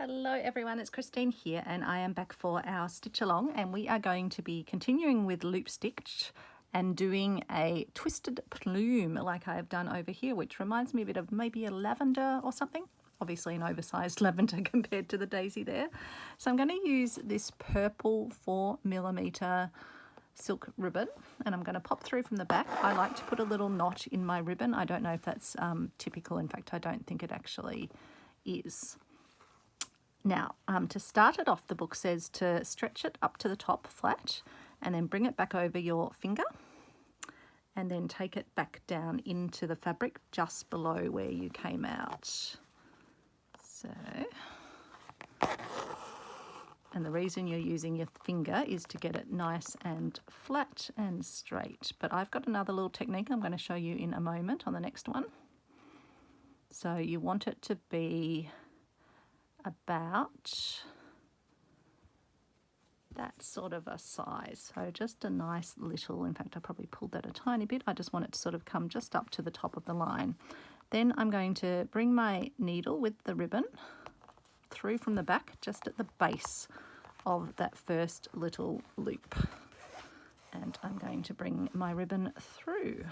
Hello everyone, it's Christine here and I am back for our stitch along, and we are going to be continuing with loop stitch and doing a twisted plume like I have done over here, which reminds me a bit of maybe a lavender or something. Obviously an oversized lavender compared to the daisy there. So I'm going to use this purple 4mm silk ribbon and I'm going to pop through from the back. I like to put a little knot in my ribbon. I don't know if that's typical. In fact, I don't think it actually is. Now, to start it off, the book says to stretch it up to the top flat and then bring it back over your finger and then take it back down into the fabric just below where you came out. So, and the reason you're using your finger is to get it nice and flat and straight. But I've got another little technique I'm going to show you in a moment on the next one. So you want it to be about that sort of a size, so just a nice little, in fact I probably pulled that a tiny bit, I just want it to sort of come just up to the top of the line. Then I'm going to bring my needle with the ribbon through from the back just at the base of that first little loop, and I'm going to bring my ribbon through.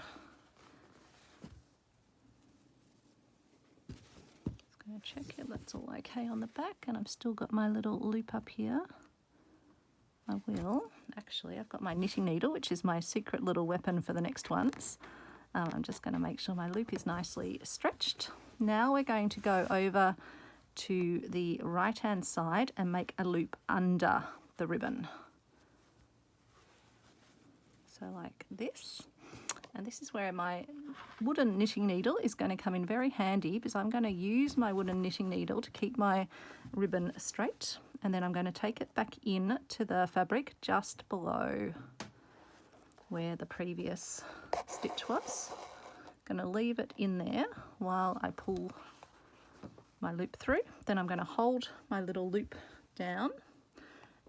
Going to check if that's all okay on the back, and I've still got my little loop up here. I will. Actually, I've got my knitting needle, which is my secret little weapon for the next ones. I'm just going to make sure my loop is nicely stretched. Now we're going to go over to the right hand side and make a loop under the ribbon. So like this. And this is where my wooden knitting needle is going to come in very handy, because I'm going to use my wooden knitting needle to keep my ribbon straight, and then I'm going to take it back in to the fabric just below where the previous stitch was. I'm going to leave it in there while I pull my loop through. Then I'm going to hold my little loop down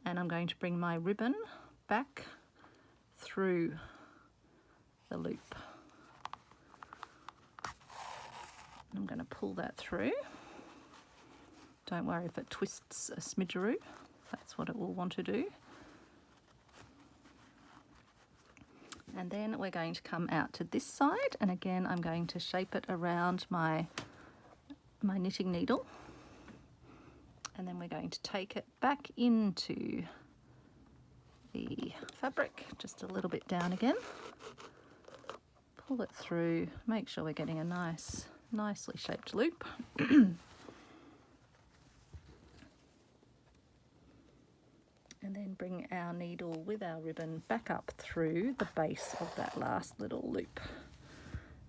and I'm going to bring my ribbon back through the loop. I'm going to pull that through. Don't worry if it twists a smidgeroo, that's what it will want to do. And then we're going to come out to this side, and again I'm going to shape it around my knitting needle, and then we're going to take it back into the fabric just a little bit down again. Pull it through, make sure we're getting a nicely shaped loop. And then bring our needle with our ribbon back up through the base of that last little loop.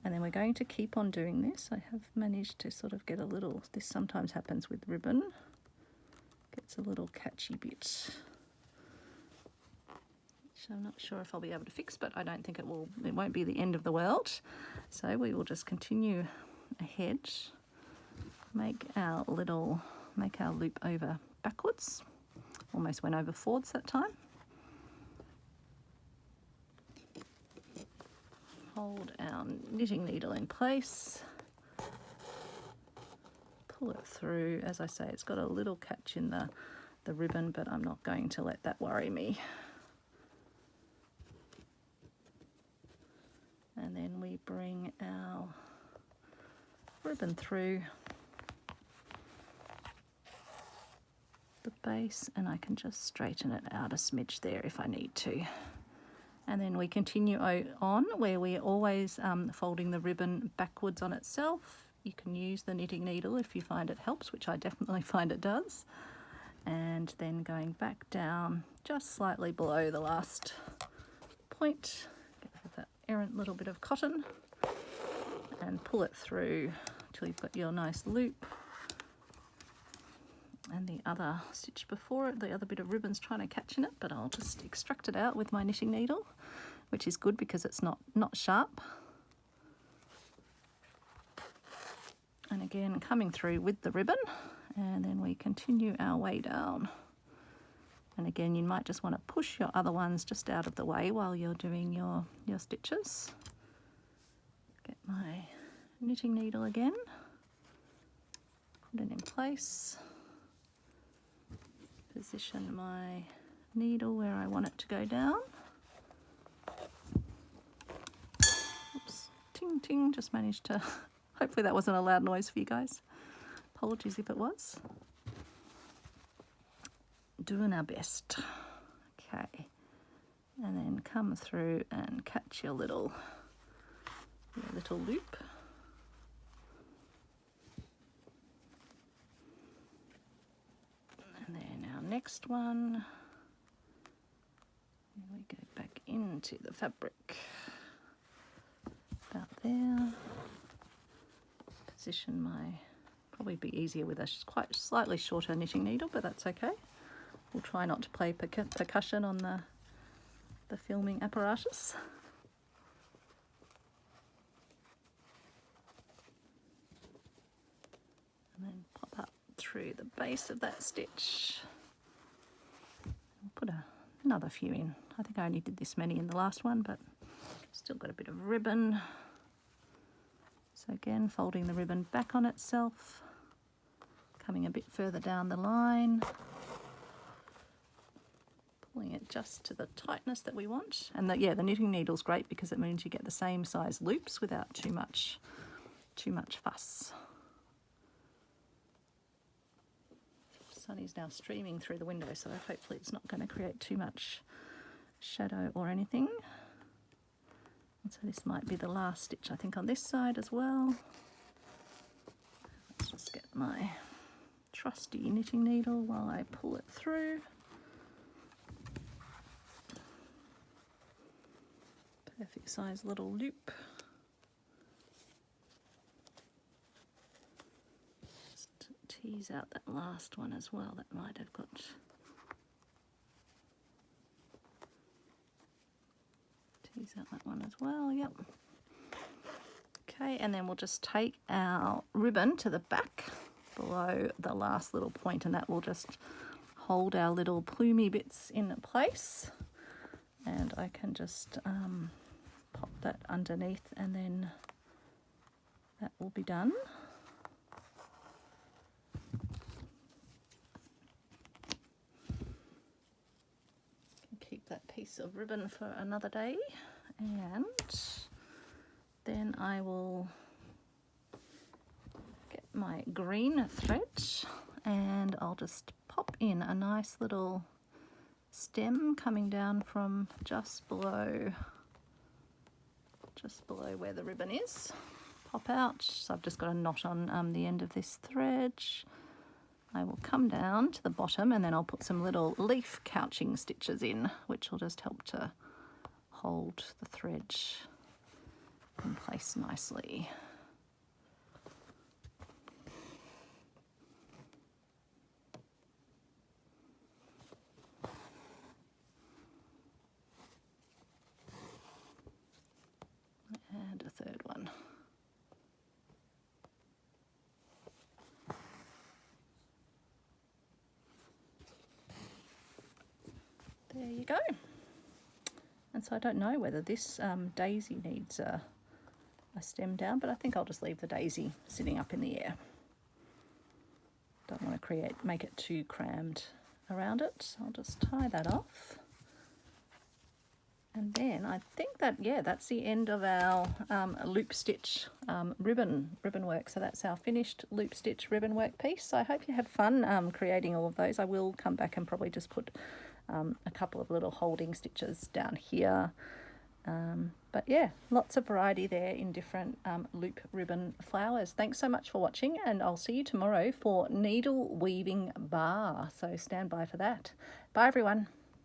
And then we're going to keep on doing this. I have managed to sort of get a little, this sometimes happens with ribbon, gets a little catchy bit. I'm not sure if I'll be able to fix, but I don't think it won't be the end of the world. So we will just continue ahead, make our loop over backwards. Almost went over forwards that time. Hold our knitting needle in place, pull it through. As I say, it's got a little catch in the ribbon, but I'm not going to let that worry me. And then we bring our ribbon through the base, and I can just straighten it out a smidge there if I need to. And then we continue on where we're always folding the ribbon backwards on itself. You can use the knitting needle if you find it helps, which I definitely find it does. And then going back down just slightly below the last point, that errant little bit of cotton, and pull it through till you've got your nice loop. And the other stitch before it, the other bit of ribbon's trying to catch in it, but I'll just extract it out with my knitting needle, which is good because it's not sharp. And again, coming through with the ribbon, and then we continue our way down. And again, you might just want to push your other ones just out of the way while you're doing your stitches. Get my knitting needle again, put it in place, position my needle where I want it to go down. Oops, ting ting, just managed to, hopefully that wasn't a loud noise for you guys. Apologies if it was. Doing our best. Okay, and then come through and catch your little loop. And then our next one, we go back into the fabric, about there. Position my, probably be easier with a quite slightly shorter knitting needle, but that's okay. We'll try not to play percussion on the filming apparatus. And then pop up through the base of that stitch. We'll put another few in. I think I only did this many in the last one, but still got a bit of ribbon. So again, folding the ribbon back on itself, coming a bit further down the line, pulling it just to the tightness that we want. And the knitting needle's great because it means you get the same size loops without too much fuss. Sun is now streaming through the window, so hopefully it's not going to create too much shadow or anything. And so this might be the last stitch, I think, on this side as well. Let's just get my trusty knitting needle while I pull it through. Perfect size little loop. Just tease out that last one as well. That might have got... Tease out that one as well, yep. Okay, and then we'll just take our ribbon to the back below the last little point, and that will just hold our little plumey bits in place. And I can just pop that underneath, and then that will be done. Keep that piece of ribbon for another day, and then I will get my green thread and I'll just pop in a nice little stem coming down from just below where the ribbon is. Pop out. So I've just got a knot on the end of this thread. I will come down to the bottom, and then I'll put some little leaf couching stitches in, which will just help to hold the thread in place nicely. And a third one. There you go. And so I don't know whether this daisy needs a stem down, but I think I'll just leave the daisy sitting up in the air. Don't want to make it too crammed around it, so I'll just tie that off. And then I think that, yeah, that's the end of our loop stitch ribbon work. So that's our finished loop stitch ribbon work piece. So I hope you had fun creating all of those. I will come back and probably just put a couple of little holding stitches down here. But yeah, lots of variety there in different loop ribbon flowers. Thanks so much for watching, and I'll see you tomorrow for needle weaving bar. So stand by for that. Bye everyone.